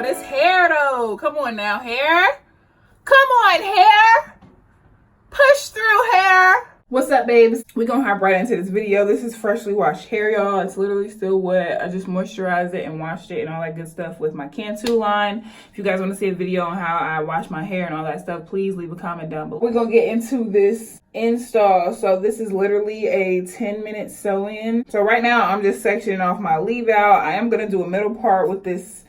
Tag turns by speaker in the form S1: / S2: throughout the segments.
S1: But it's hair though. Come on now, hair. Come on, hair. Push through, hair. What's up, babes? We're gonna hop right into this video. This is freshly washed hair, y'all. It's literally still wet. I just moisturized it and washed it and all that good stuff with my Cantu line. If you guys want to see a video on how I wash my hair and all that stuff, please leave a comment down below. We're gonna get into this install. So this is literally a 10-minute sew-in. So right now I'm just sectioning off my leave out. I am gonna do a middle part with this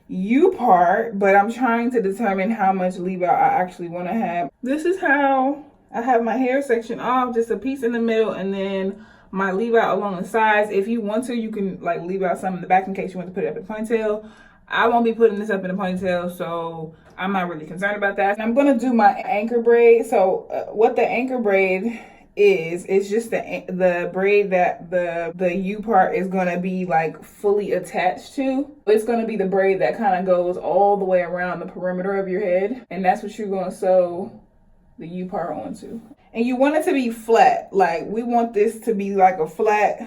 S1: U part, but I'm trying to determine how much leave out I actually want to have. This is how I have my hair section off, just a piece in the middle and then my leave out along the sides. If you want to, you can like leave out some in the back in case you want to put it up in a ponytail. I won't be putting this up in a ponytail, so I'm not really concerned about that. And I'm going to do my anchor braid. So what the anchor braid is just the braid that the U part is going to be like fully attached to. It's going to be the braid that kind of goes all the way around the perimeter of your head, and that's what you're going to sew the U part onto. And you want it to be flat. Like we want this to be like a flat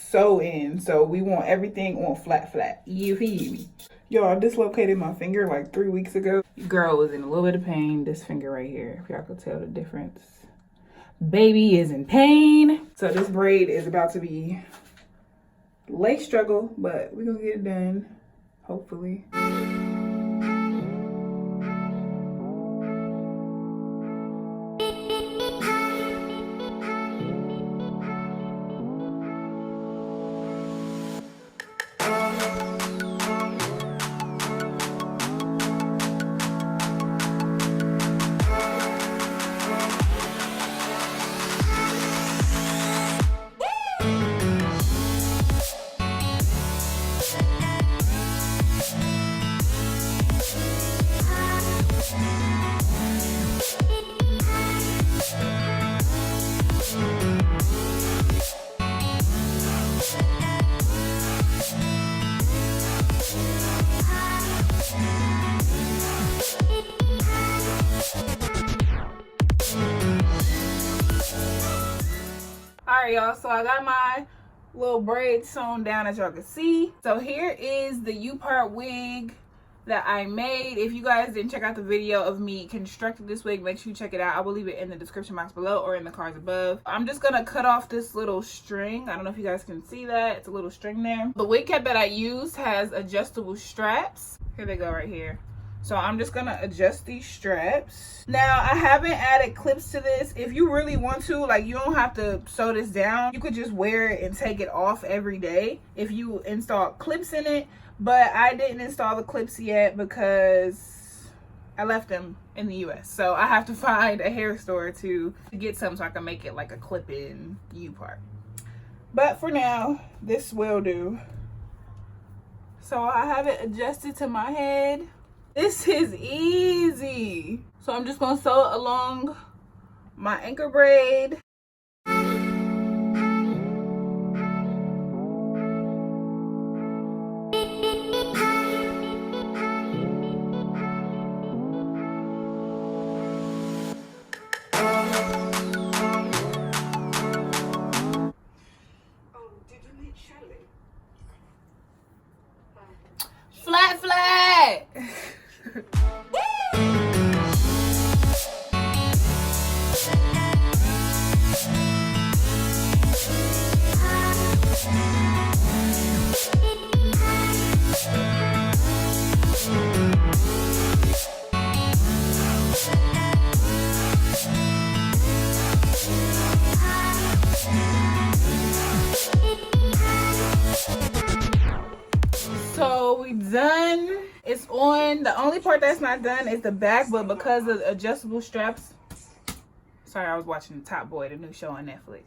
S1: sew in. So we want everything on flat. You feel me? Y'all, I dislocated my finger like 3 weeks ago. Girl was in a little bit of pain. This finger right here, if y'all could tell the difference. Baby is in pain. So this braid is about to be late struggle, but we're gonna get it done, hopefully. Alright, y'all, so I got my little braid sewn down, as y'all can see. So here is the U part wig that I made. If you guys didn't check out the video of me constructing this wig, make sure you check it out. I will leave it in the description box below or in the cards above. I'm just gonna cut off this little string. I don't know if you guys can see that. It's a little string there. The wig cap that I used has adjustable straps. Here they go right here. So I'm just gonna adjust these straps. Now I haven't added clips to this. If you really want to, like, you don't have to sew this down. You could just wear it and take it off every day if you install clips in it. But I didn't install the clips yet because I left them in the US. So I have to find a hair store to get some so I can make it like a clip-in U part. But for now, this will do. So I have it adjusted to my head. This is easy. So I'm just gonna sew along my anchor braid. Flat. So we done. It's on. The only part that's not done is the back, but because of the adjustable straps, sorry, I was watching the Top Boy, the new show on Netflix.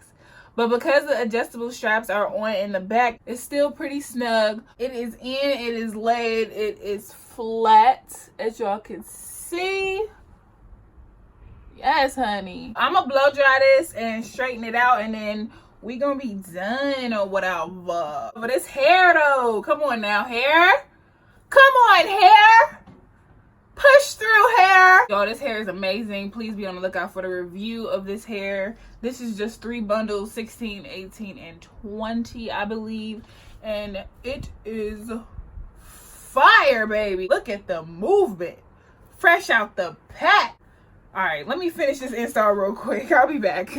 S1: But because the adjustable straps are on in the back, it's still pretty snug. It is in, it is laid, it is flat, as y'all can see. Yes, honey. I'm gonna blow dry this and straighten it out, and then we gonna be done or whatever. But it's hair though. Come on now, hair. Come on, hair. Push through, hair. Y'all, this hair is amazing. Please be on the lookout for the review of this hair. This is just 3 bundles, 16, 18, and 20, I believe. And it is fire. fire, baby. Look at the movement. Fresh out the pack. All right, let me finish this install real quick. I'll be back.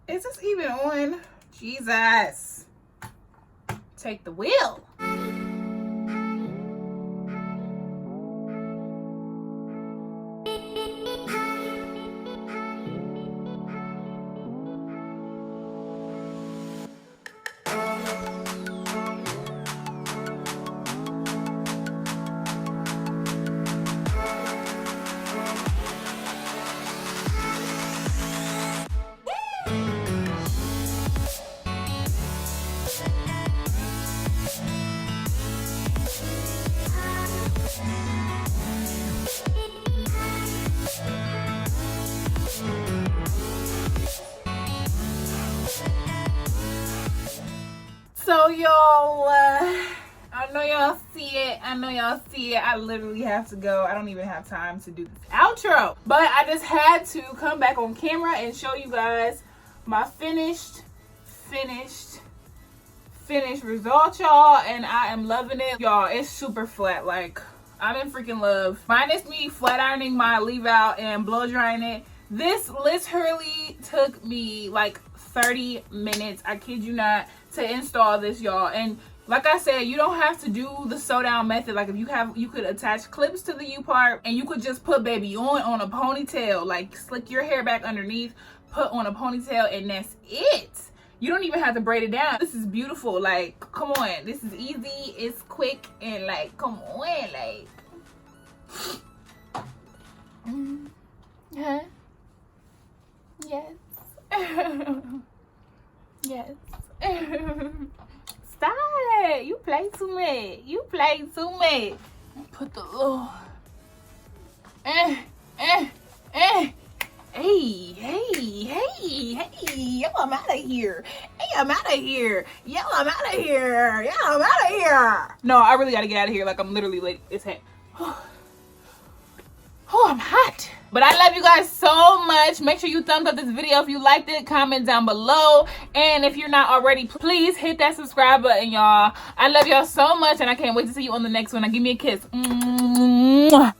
S1: Is this even on? Jesus. Take the wheel. So y'all, I know y'all see it. I literally have to go. I don't even have time to do this outro. But I just had to come back on camera and show you guys my finished result, y'all. And I am loving it. Y'all, it's super flat. Like, I'm in freaking love. Minus me flat ironing my leave out and blow drying it. This literally took me like 30 minutes. I kid you not, to install this, y'all. And like I said, you don't have to do the sew down method. Like, if you have, you could attach clips to the U part and you could just put baby on a ponytail, like slick your hair back underneath, put on a ponytail, and that's it. You don't even have to braid it down. This is beautiful. Like, come on, this is easy, it's quick, and like, come on, like huh? Yes. Yes. Stop it. You play too much. You play too much. Put the little Hey, yo, I'm out of here. I'm out of here. No, I really gotta get out of here. Like, I'm literally late. It's heck. Oh, I'm hot. But I love you guys so much. Make sure you thumbs up this video if you liked it. Comment down below. And if you're not already, please hit that subscribe button, y'all. I love y'all so much, and I can't wait to see you on the next one. Now give me a kiss. Mwah.